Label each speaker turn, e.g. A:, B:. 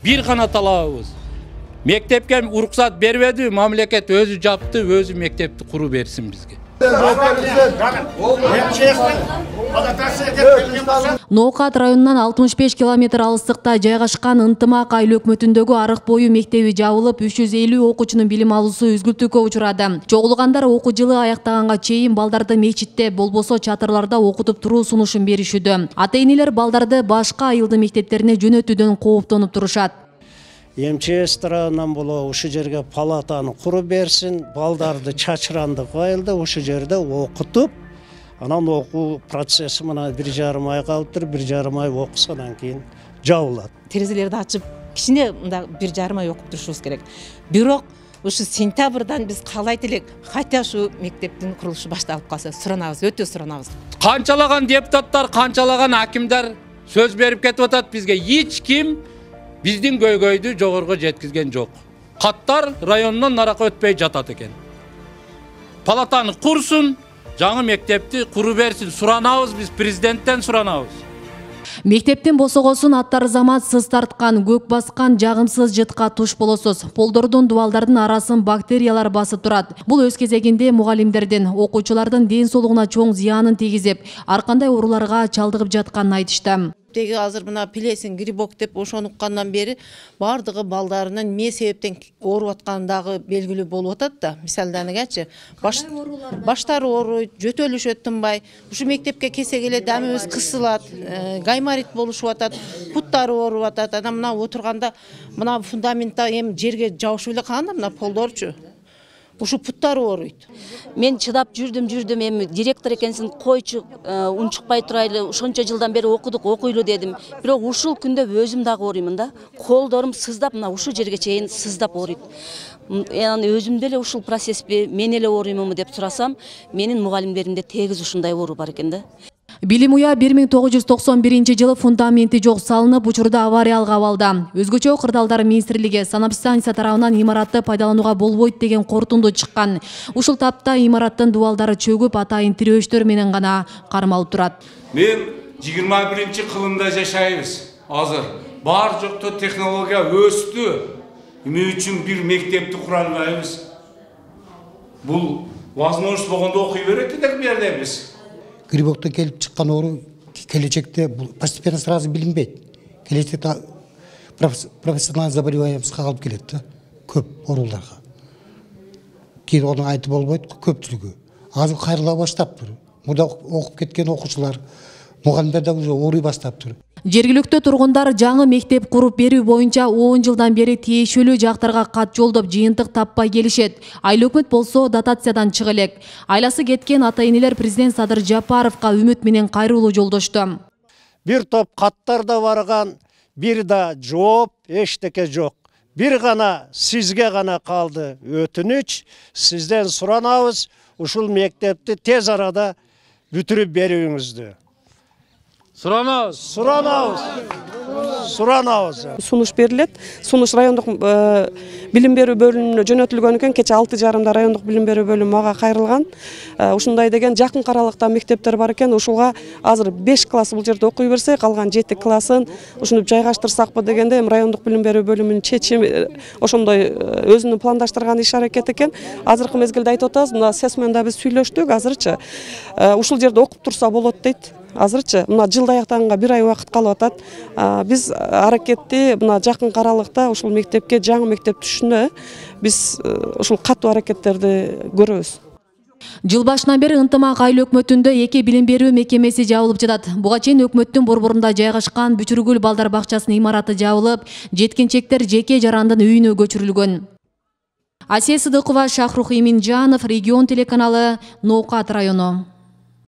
A: Bir гана талабыбыз. Мектепке уруксат бербеди, мамлекет өзү жапты, өзү мектепти куруу берсин бизге.
B: Ноокат районунан 65 километр алыстыкта жайгашкан Ынтымак айыл өкмөтүндөгү арык бою мектеби жабылып, 350 окуучунун билим алуусу үзгүлтүүгө учурады. Чогулгандар окуу жылы аяктаганга чейин балдарды мечитте болбосо чатырларда окутуп туруу сунушун беришүүдө. Ата-энелер балдарды башка айылдын мектептерине жөнөтүүдөн кооптонуп турушат.
C: МЧС тарабынан боло ушу жерге палатаны куруп берсин, балдарды чачыранды кайылды, ушу жерде окутуп, анан окуу процесси мына 1,5 ай калыптыр, 1,5 ай окусадан кийин жабылат.
D: Терезелерди ачып, кичине мында 1,5 ай окуп турушубуз керек. Бирок ушу сентябрдан биз каалайт элек, хотя ушу мектептин курулушу башталып калса, суранабыз, өтө суранабыз.
A: Канчалаган депутаттар, канчалаган акимдер сөз берип кетип атат бизге, эч ким биздин көйгөйдү жогорго жеткизген жок. Каттар районунан наракка өтпөй жатат экен. Палатаны курсун, жаңы мектепти куруу берсин, суранабыз, биз президенттен суранабыз.
B: Мектептин босогосун аттар замат сыз тарткан, көк баскан жагымсыз жытка туш болосуз. Полдордун дубалдардын арасын бактериялар басып турат. Бул өз кезегинде мугалимдердин, окуучулардын ден соолугуна чоң зыянын тийгизип, ар кандай ооруларга чалдыгып жатканын айтышты.
E: Теги азыр мына плесень, грибок деп ошону уккандан бери бардыгы балдарынын эмне себептен ооруп аткандагы белгилүү болуп атат да. Мисалданегечи, баштары ооруйт, жөтөлүшөт тынбай. Ушу мектепке келсе келе дамыбыз кысылат, гайморит болушуп атат, буттары ооруп атат. Анан мына отурганда мына фундаментта эми жерге жабышып эле калганда мына полдорчу. Ушу путтары ооруйт.
F: Мен чыдап жүрдүм, эми директор экенсин, койчу, унчукпай турайлы, ушунча жылдан бери окудук, окуйлу дедим. Бирок ушул күндө өзүм дагы ооруймун да. Колдорум сыздап, мына ушул жерге чейин сыздап ооруйт. Анан өзүм деле ушул процессти мен эле ооруймунбу деп сурасам, менин мугалимдеримде тегиз ушундай оору бар экен да.
B: Билим уя 1991 жылы фундаменти жок салынып, учурда авариялык абалда. Өзгөчө кырдаалдар министрлиги санапстанция тарабынан имаратты пайдаланууга болбойт деген корутунду чыккан. Ушул тапта имараттын дубалдары чөгүп, атайын тирөөчтөр менен гана кармалып турат.
G: Мен 21-кылымда жашайбыз. Азыр бар жокто технология өстү. Эмне үчүн бир мектепти кура албайбыз? Бул возможность болгондо окуй берет элек берде биз.
H: Грибоктан келип чыккан оору келечекте постепенно сразу билинбейт. Келечекте профессиональный заболеваниемизге калып келет да, көп ооруларга. Кийин onu айтып болбойт көпчүлүгү. Азыр кайрыла баштаптыр. Мында окуп кеткен окуучулар, мугалимдер да уже ооруй баштаптыр.
B: Жергиликтүү тургундар жаңы мектеп куруп берүү боюнча 10 жылдан бери тиешелүү жактарга кат жолдоп жыйынтык таппай келишет. Айыл өкмөт болсо дотациядан чыга элек. Айласы кеткен ата-энелер президент Садыр Жапаровго үмүт менен кайрылуу жолдошту.
C: Бир топ каттар да барган, бир да жооп эчтеке жок. Бир гана сизге гана калды өтүнүч, сизден суранабыз, ушул мектепти тез арада бүтүрүп берүүңүздү. Суранабыз.
I: Сунуш берилет. Сунуш райондук билим берүү бөлүмүнө жөнөтүлгөн экен. Кече 6:30 райондук билим берүү бөлүмү мага кайрылган. Ушундай деген жакын каралыкта мектептер бар экен. Ушуга азыр 5 класс бул жерде окуй берсе, калган 7 классын ушуну жайгаштырсакпы дегенде, райондук билим берүү бөлүмүнүн чечими ошондой өзүнүн пландаштырган иш аракет экен. Азыркы мезгилде айтып атабыз, мына сесменде биз сүйлөштүк, азырчы ушул жерде окуп турса болот дейт. Азырчы мына жылда аяктаганга 1 ай убакыт калып атат. Биз аракетти мына жакын каралыкта ушул мектепке жаңы мектеп түшүнө биз ушул катуу аракеттерди көрөбүз.
B: Жыл башынан бери Ынтымак айыл өкмөтүндө 2 билим берүү мекемеси жабылып жатат. Буга чейин өкмөттүн борборунда жайгашкан Бүчүргүл балдар бакчасынын имараты жабылып, жеткинчектер жеке жарандын үйүнө көчүрүлгөн. Асия Сыдыкова, Шахрух Иминжанов, Регион телеканалы, Ноокат району.